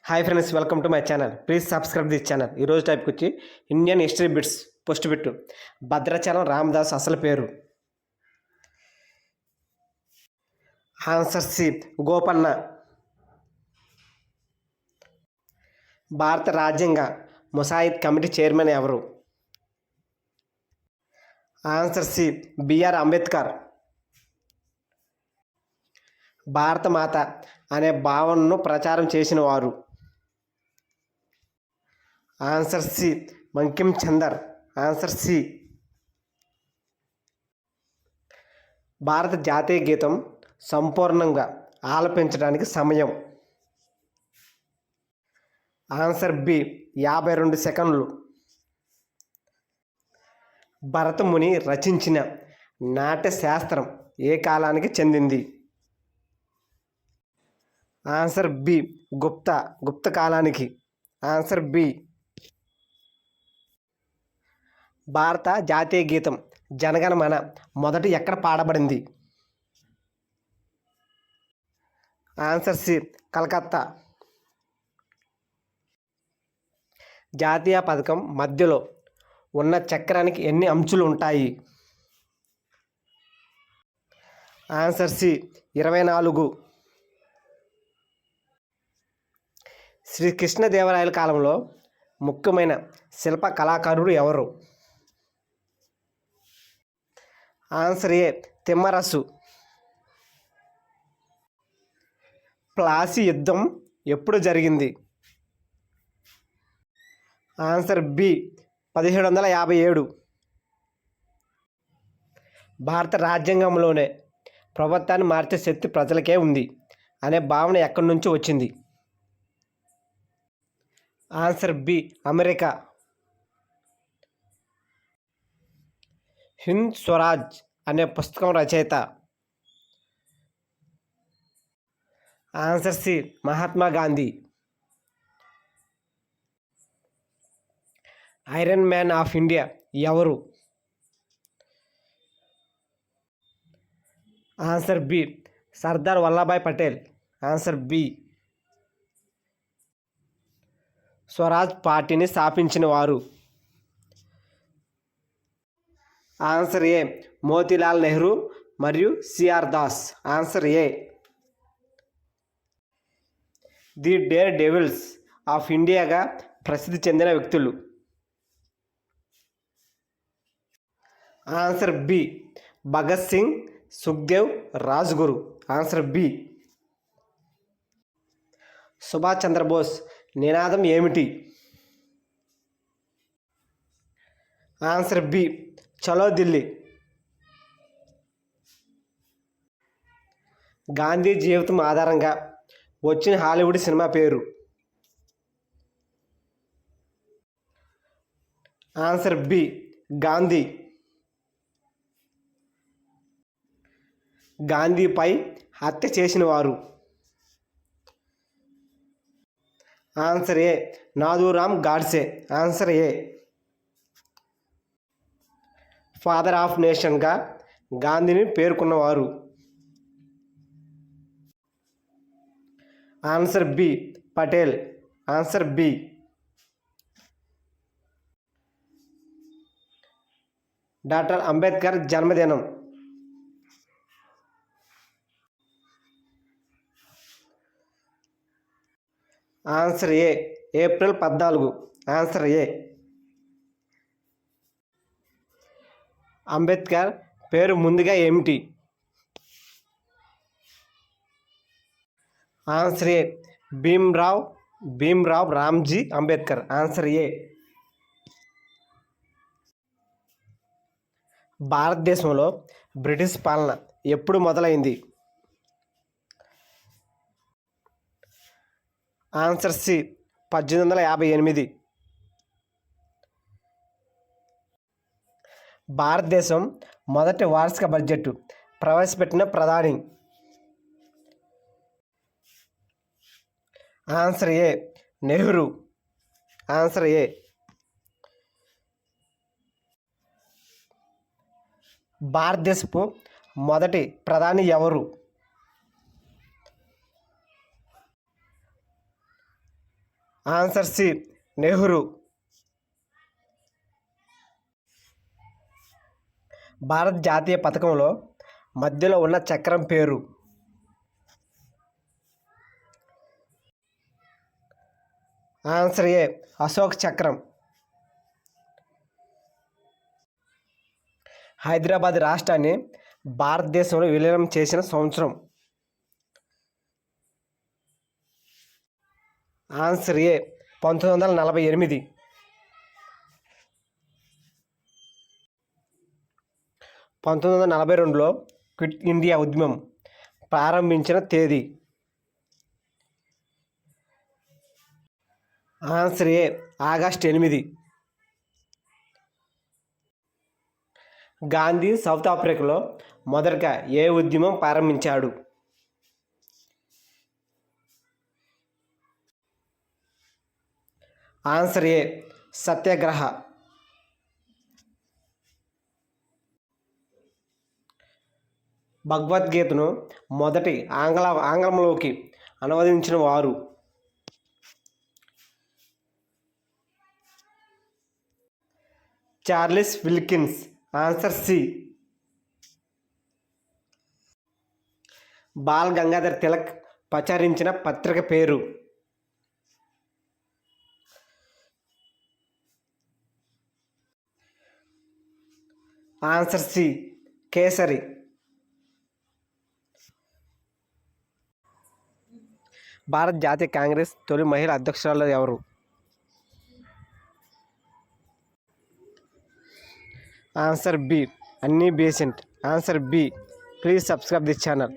Hi friends, welcome to my channel. Please subscribe this channel. ఈరోజు topic వచ్చి Indian history bits. First bit, Bhadrachalam Ramadas అసలు పేరు. Answer C, Gopanna. భారత రాజ్యాంగ ముసాయిద్ కమిటీ చైర్మన్ ఎవరు? Answer C, BR Ambedkar. భారత మాత అనే భావనను ప్రచారం చేసిన వారు? Answer C, Bankim Chandar. Answer C. భారత జాతీయ గీతం సంపూర్ణంగా ఆలపించడానికి సమయం? ఆన్సర్ బి, 52 సెకండ్లు. భరతముని రచించిన నాట్య శాస్త్రం ఏ కాలానికి చెందింది? ఆన్సర్ బి, గుప్త కాలానికి. Answer B. భారత జాతీయ గీతం జనగణమన మొదట ఎక్కడ పాడబడింది? Answer C, Calcutta. జాతీయ పథకం మధ్యలో ఉన్న చక్రానికి ఎన్ని అంచులు ఉంటాయి? Answer C, 24. శ్రీ కృష్ణదేవరాయల కాలంలో ముఖ్యమైన శిల్ప కళాకారుడు ఎవరు? ఆన్సర్ ఏ, తిమ్మరసు. ప్లాసీ యుద్ధం ఎప్పుడు జరిగింది? Answer B, 1757. భారత రాజ్యాంగంలోనే ప్రభుత్వాన్ని మార్చే శక్తి ప్రజలకే ఉంది అనే భావన ఎక్కడి నుంచి వచ్చింది? Answer B, America. Hind Swaraj అనే పుస్తకం రచయిత? Answer C, Mahatma Gandhi. Iron man of India ఎవరు? Answer B, Sardar Vallabhbhai Patel. Answer B. Swaraj పార్టీని స్థాపించిన వారు? ఆన్సర్ ఏ, మోతీలాల్ నెహ్రూ మరియు CR Das. Answer A. The dare devils of ఇండియాగా ప్రసిద్ధి చెందిన వ్యక్తులు? Answer B, Bhagat Singh, Sukhdev, Rajguru. Answer B. Subhash Chandrabose నినాదం ఏమిటి? ఆన్సర్ బి, చలో ఢిల్లీ. గాంధీ జీవితం ఆధారంగా వచ్చిన హాలీవుడ్ సినిమా పేరు? Answer B, Gandhi. గాంధీపై హత్య చేసిన వారు? Answer A, Nathuram Godse. Answer A. Father of నేషన్గా గాంధీని పేర్కొన్నవారు? Answer B, Patel. Answer B. Doctor Ambedkar జన్మదినం? Answer A, April 14. Answer A. Ambedkar పేరు ముందుగా ఏమిటి? Answer A, Bhimrao Ramji Ambedkar. Answer A. భారతదేశంలో బ్రిటిష్ పాలన ఎప్పుడు మొదలైంది? Answer C, 1858. భారతదేశం మొదటి వార్షిక బడ్జెట్ ప్రవేశపెట్టిన ప్రధాని? Answer A, Nehru. Answer A. భారతదేశపు మొదటి ప్రధాని ఎవరు? Answer C Nehru. భారత జాతీయ పతాకంలో మధ్యలో ఉన్న చక్రం పేరు? ఆన్సర్ ఏ అశోక్ చక్రం. హైదరాబాద్ రాష్ట్రాన్ని భారతదేశంలో విలీనం చేసిన సంవత్సరం? Answer A 1948. 1942లో క్విట్ ఇండియా ఉద్యమం ప్రారంభించిన తేదీ? Answer A August 8. Gandhi south ఆఫ్రికాలో మొదటగా ఏ ఉద్యమం ప్రారంభించాడు? Answer A satyagraha. భగవద్గీతను మొదటి ఆంగ్లంలోకి అనువదించిన వారు? Charles Wilkins. Answer C. Bal Gangadhar Tilak ప్రచురించిన పత్రిక పేరు? Answer C Kesari. భారత జాతీయ కాంగ్రెస్ తొలి మహిళా అధ్యక్షురాలు ఎవరు? Answer B Annie Besant. Answer B. Please subscribe this channel.